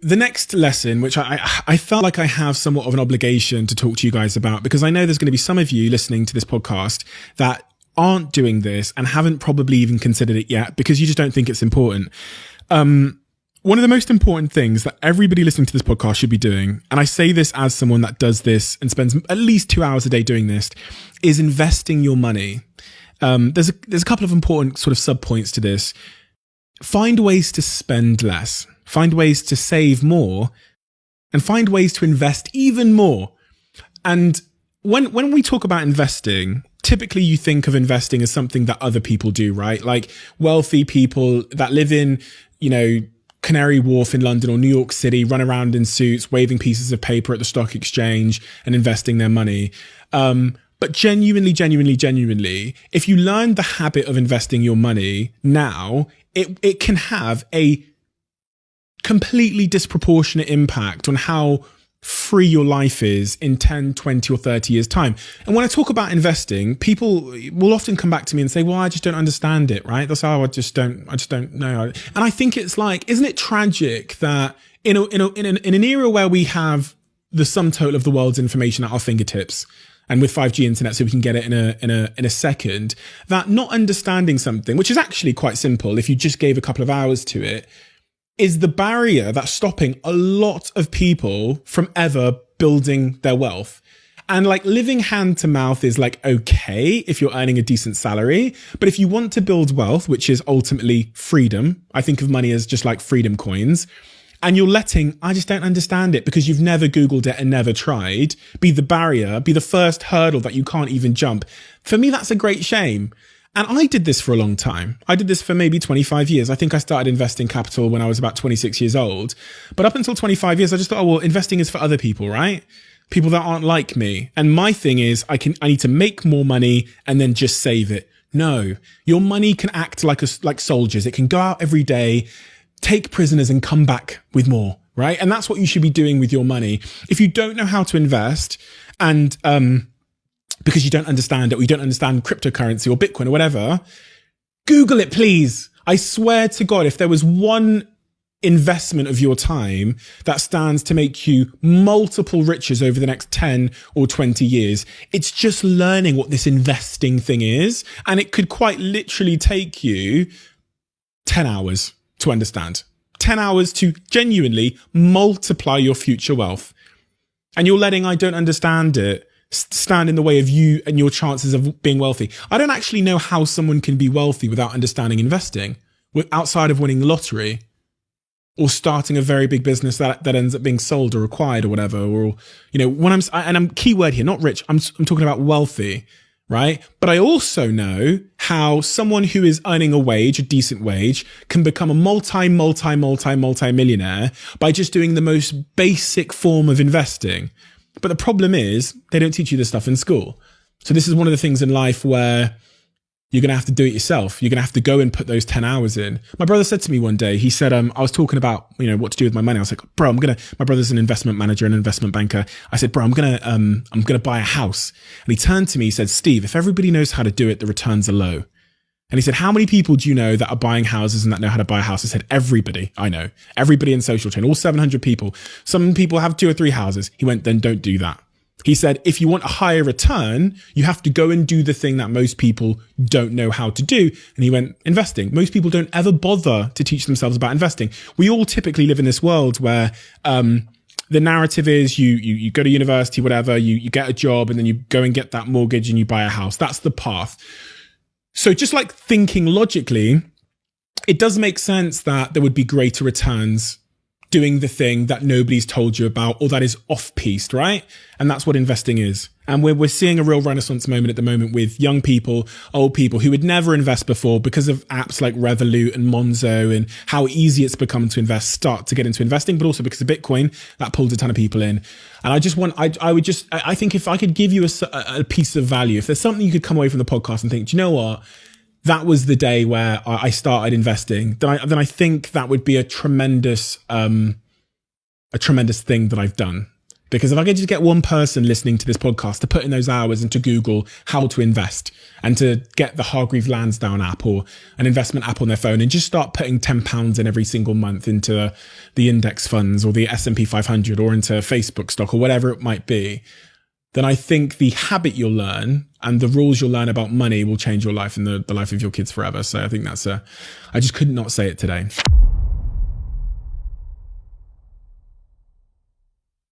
the next lesson, which I felt like I have somewhat of an obligation to talk to you guys about, because I know there's going to be some of you listening to this podcast that aren't doing this and haven't probably even considered it yet because you just don't think it's important. One of the most important things that everybody listening to this podcast should be doing, and I say this as someone that does this and spends at least 2 hours a day doing this, is investing your money. There's a couple of important sort of sub points to this. Find ways to spend less, find ways to save more, and find ways to invest even more. And when we talk about investing, typically you think of investing as something that other people do, right? Like wealthy people that live in, Canary Wharf in London or New York City, run around in suits, waving pieces of paper at the stock exchange and investing their money. But genuinely, if you learn the habit of investing your money now, it can have a completely disproportionate impact on how free your life is in 10, 20 or 30 years time. And when I talk about investing, people will often come back to me and say, well, I just don't understand it, right? That's how I just don't know. And I think it's like, isn't it tragic that in an era where we have the sum total of the world's information at our fingertips, and with 5G internet, so we can get it in a second, that not understanding something, which is actually quite simple if you just gave a couple of hours to it, is the barrier that's stopping a lot of people from ever building their wealth. And like living hand to mouth is like, okay, if you're earning a decent salary, but if you want to build wealth, which is ultimately freedom, I think of money as just like freedom coins, and you're letting, I just don't understand it because you've never Googled it and never tried, be the barrier, be the first hurdle that you can't even jump. For me, that's a great shame. And I did this for a long time. I did this for maybe 25 years. I think I started investing capital when I was about 26 years old. But up until 25 years, I just thought, oh, well, investing is for other people, right? People that aren't like me. And my thing is, I need to make more money and then just save it. No, your money can act like soldiers. It can go out every day, take prisoners and come back with more, right? And that's what you should be doing with your money. If you don't know how to invest and, because you don't understand it, or you don't understand cryptocurrency or Bitcoin or whatever, Google it, please. I swear to God, if there was one investment of your time that stands to make you multiple riches over the next 10 or 20 years, it's just learning what this investing thing is. And it could quite literally take you 10 hours to understand. 10 hours to genuinely multiply your future wealth. And you're letting I don't understand it stand in the way of you and your chances of being wealthy. I don't actually know how someone can be wealthy without understanding investing, outside of winning the lottery or starting a very big business that ends up being sold or acquired or whatever. Or, when I'm keyword here, not rich, I'm talking about wealthy, right? But I also know how someone who is earning a decent wage, can become a multi-millionaire by just doing the most basic form of investing. But the problem is they don't teach you this stuff in school. So this is one of the things in life where you're going to have to do it yourself. You're going to have to go and put those 10 hours in. My brother said to me one day, he said, I was talking about, what to do with my money. I was like, bro, my brother's an investment manager and investment banker. I said, bro, I'm going to buy a house. And he turned to me, he said, Steve, if everybody knows how to do it, the returns are low. And he said, how many people do you know that are buying houses and that know how to buy a house? I said, everybody I know. Everybody in social chain, all 700 people. Some people have 2 or 3 houses. He went, then don't do that. He said, if you want a higher return, you have to go and do the thing that most people don't know how to do. And he went, investing. Most people don't ever bother to teach themselves about investing. We all typically live in this world where the narrative is you go to university, whatever, you get a job and then you go and get that mortgage and you buy a house. That's the path. So just like thinking logically, it does make sense that there would be greater returns doing the thing that nobody's told you about or that is off-piste, right? And that's what investing is. And we're seeing a real renaissance moment at the moment with young people, old people who would never invest before because of apps like Revolut and Monzo and how easy it's become to start to get into investing, but also because of Bitcoin that pulled a ton of people in. And I think if I could give you a piece of value, if there's something you could come away from the podcast and think, do you know what? That was the day where I started investing. Then I think that would be a tremendous thing that I've done. Because if I could just get one person listening to this podcast to put in those hours and to Google how to invest and to get the Hargreave Lansdown app or an investment app on their phone and just start putting £10 in every single month into the index funds or the S&P 500 or into Facebook stock or whatever it might be, then I think the habit you'll learn and the rules you'll learn about money will change your life and the life of your kids forever. So I think I just could not say it today.